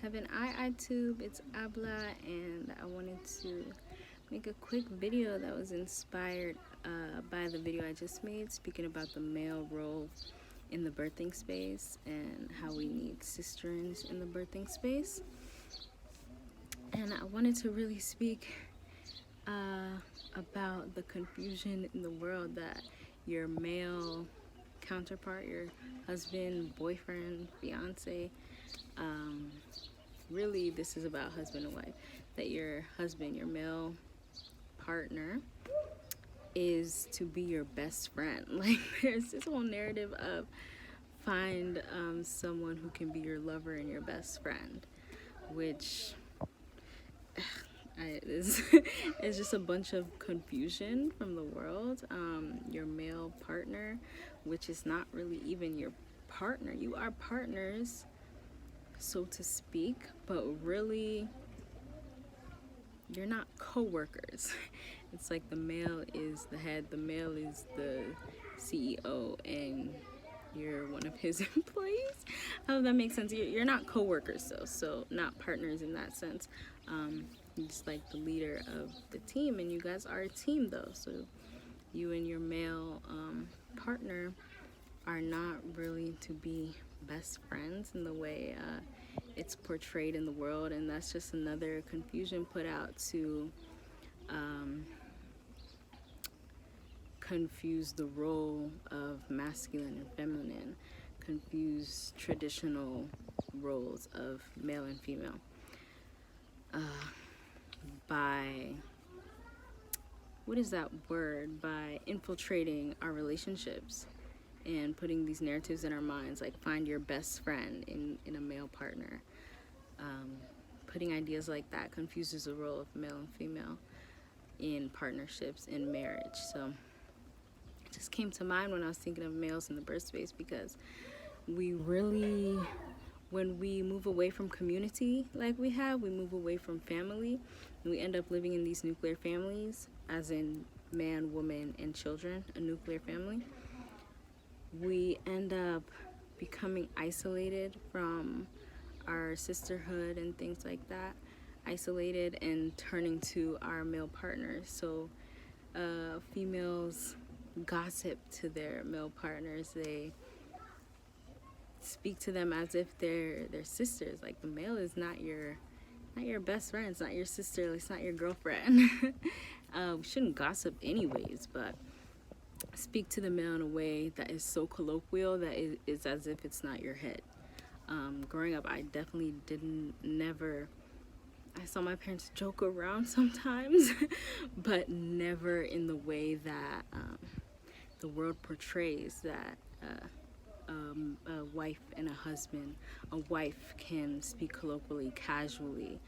Heaven I iTube, it's Abla, and I wanted to make a quick video that was inspired by the video I just made, speaking about the male role in the birthing space and how we need sisterins in the birthing space. And I wanted to really speak about the confusion in the world that your male counterpart, your husband, boyfriend, fiance, really this is about husband and wife, that your husband, your male partner, is to be your best friend. Like, there's this whole narrative of find someone who can be your lover and your best friend, which is it's just a bunch of confusion from the world. Your male partner, which is not really even your partner. You are partners, so to speak, but really you're not co-workers. It's like the male is the head, the male is the CEO, and you're one of his employees. How that makes sense? You're not co-workers though, so not partners in that sense. You're just like the leader of the team, and you guys are a team though, so you and your male partner are not really to be best friends in the way it's portrayed in the world. And that's just another confusion put out to confuse the role of masculine and feminine, confuse traditional roles of male and female by, what is that word, by infiltrating our relationships and putting these narratives in our minds, like find your best friend in a male partner. Putting ideas like that confuses the role of male and female in partnerships, in marriage. So it just came to mind when I was thinking of males in the birth space, because we really, when we move away from community like we have, we move away from family, and we end up living in these nuclear families, as in man, woman, and children, a nuclear family. We end up becoming isolated from our sisterhood and things like that, isolated and turning to our male partners. So females gossip to their male partners. They speak to them as if they're their sisters. Like, the male is not your best friend, it's not your sister, it's not your girlfriend. We shouldn't gossip anyways, but speak to the male in a way that is so colloquial that it is as if it's not your head. Growing up, I definitely I saw my parents joke around sometimes, but never in the way that the world portrays that a wife and a husband, a wife can speak colloquially, casually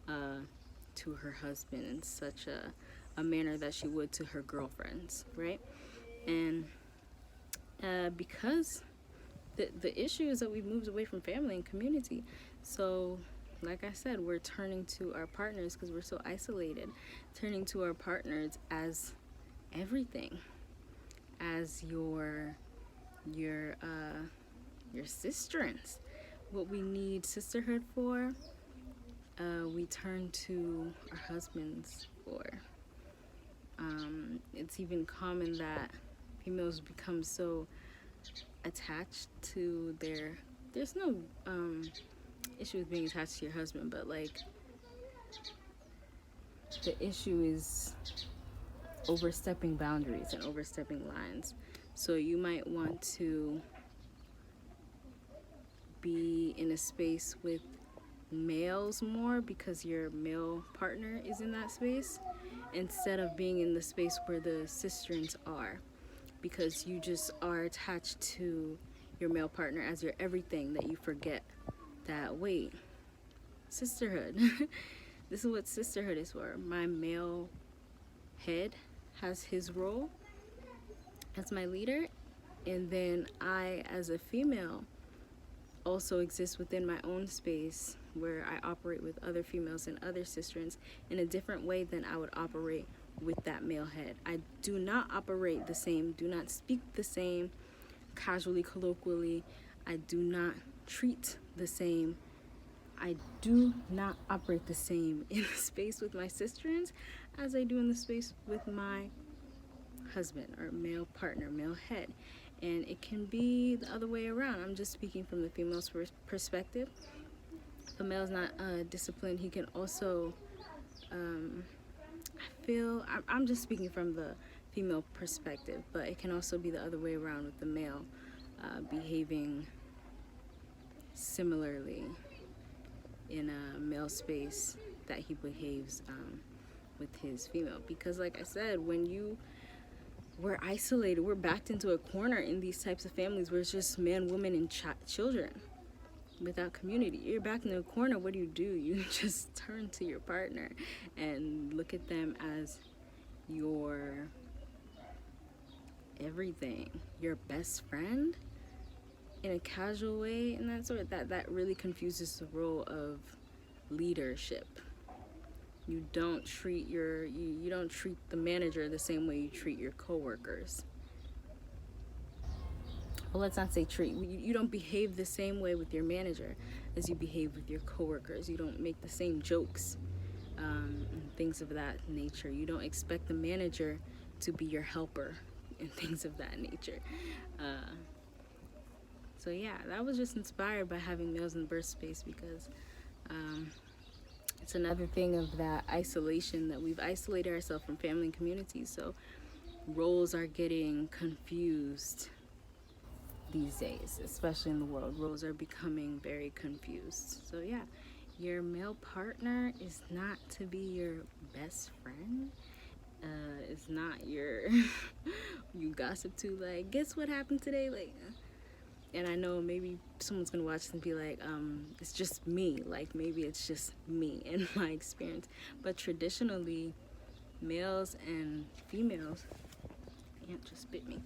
to her husband in such a manner that she would to her girlfriends, right? And because the issue is that we've moved away from family and community. So, like I said, we're turning to our partners because we're so isolated, turning to our partners as everything, as your sisterins. What we need sisterhood for, we turn to our husbands for. It's even common that females become so attached to there's no issue with being attached to your husband, but like, the issue is overstepping boundaries and overstepping lines. So you might want to be in a space with males more because your male partner is in that space, instead of being in the space where the sisterins are, because you just are attached to your male partner as your everything, that you forget that, wait, sisterhood. This is what sisterhood is for. My male head has his role as my leader, and then I, as a female, also exist within my own space where I operate with other females and other sisterins in a different way than I would operate with that male head. I do not operate the same, do not speak the same, casually, colloquially. I do not treat the same. I do not operate the same in the space with my sisters as I do in the space with my husband or male partner, male head. And it can be the other way around. I'm just speaking from the female's perspective. If a male's not disciplined, he can also, I'm just speaking from the female perspective, but it can also be the other way around with the male behaving similarly in a male space that he behaves with his female. Because like I said, when we're isolated, we're backed into a corner in these types of families where it's just man, woman, and children without community. You're backed in a corner. What do? You just turn to your partner and look at them as your everything, your best friend, in a casual way, and that really confuses the role of leadership. You don't treat you don't treat the manager the same way you treat your coworkers. Well, let's not say treat. You don't behave the same way with your manager as you behave with your coworkers. You don't make the same jokes, and things of that nature. You don't expect the manager to be your helper and things of that nature. So yeah, that was just inspired by having males in the birth space, because it's another thing of that isolation, that we've isolated ourselves from family and community. So roles are getting confused these days, especially in the world. Roles are becoming very confused. So yeah, your male partner is not to be your best friend. It's not your you gossip to, like, guess what happened today, like. And I know maybe someone's gonna watch this and be like, it's just me. Like, maybe it's just me in my experience. But traditionally, males and females, ant just bit me.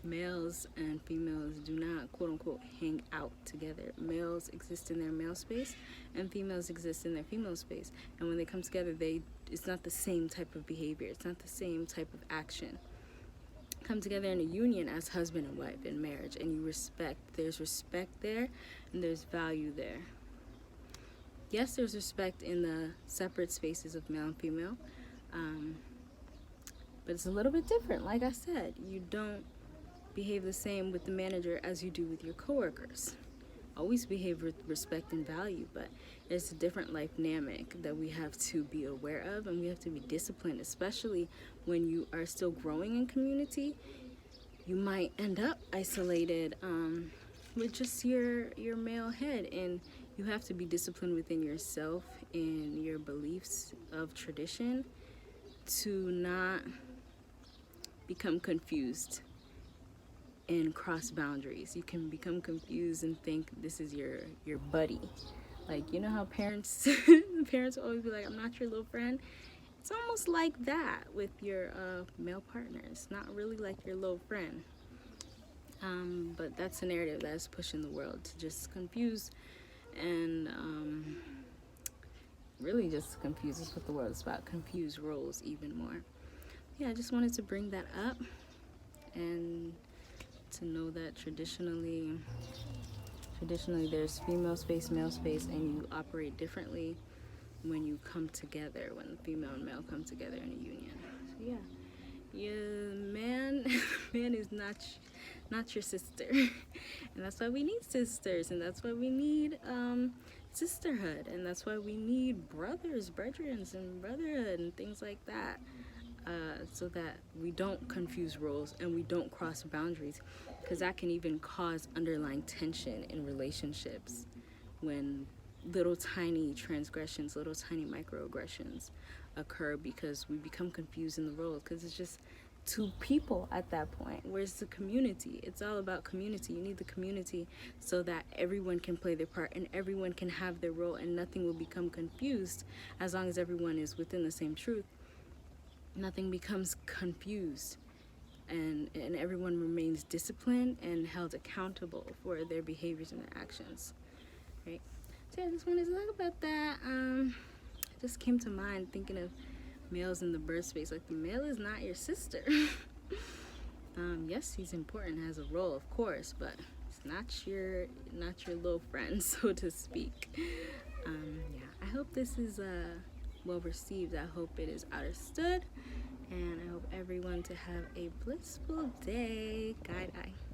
Males and females do not, quote unquote, hang out together. Males exist in their male space and females exist in their female space. And when they come together, it's not the same type of behavior. It's not the same type of action. Come together in a union as husband and wife in marriage, and there's respect there, and there's value there. Yes, there's respect in the separate spaces of male and female, but it's a little bit different. Like I said, you don't behave the same with the manager as you do with your coworkers. Always behave with respect and value, but it's a different life dynamic that we have to be aware of, and we have to be disciplined, especially when you are still growing in community. You might end up isolated with just your male head, and you have to be disciplined within yourself and your beliefs of tradition to not become confused and cross boundaries. You can become confused and think this is your buddy. Like, you know how parents parents will always be like, I'm not your little friend. It's almost like that with your male partner. It's not really like your little friend. But that's a narrative that's pushing the world to just confuse and really just confuse us what the world is about. Confuse roles even more. Yeah, I just wanted to bring that up, and to know that traditionally there's female space, male space, and you operate differently when you come together, when the female and male come together in a union. So yeah, man is not your sister. And that's why we need sisters, and that's why we need sisterhood, and that's why we need brethren and brotherhood and things like that, so that we don't confuse roles and we don't cross boundaries, because that can even cause underlying tension in relationships when little tiny transgressions, little tiny microaggressions occur, because we become confused in the roles, because it's just two people at that point. Where's the community? It's all about community. You need the community so that everyone can play their part and everyone can have their role, and nothing will become confused as long as everyone is within the same truth. Nothing becomes confused, and everyone remains disciplined and held accountable for their behaviors and their actions, right? So I just wanted to talk about that. It just came to mind thinking of males in the birth space. Like, the male is not your sister. Yes, he's important, has a role, of course, but it's not your little friend, so to speak. Yeah, I hope this is well received. I hope it is understood, and I hope everyone to have a blissful day. Guide eye.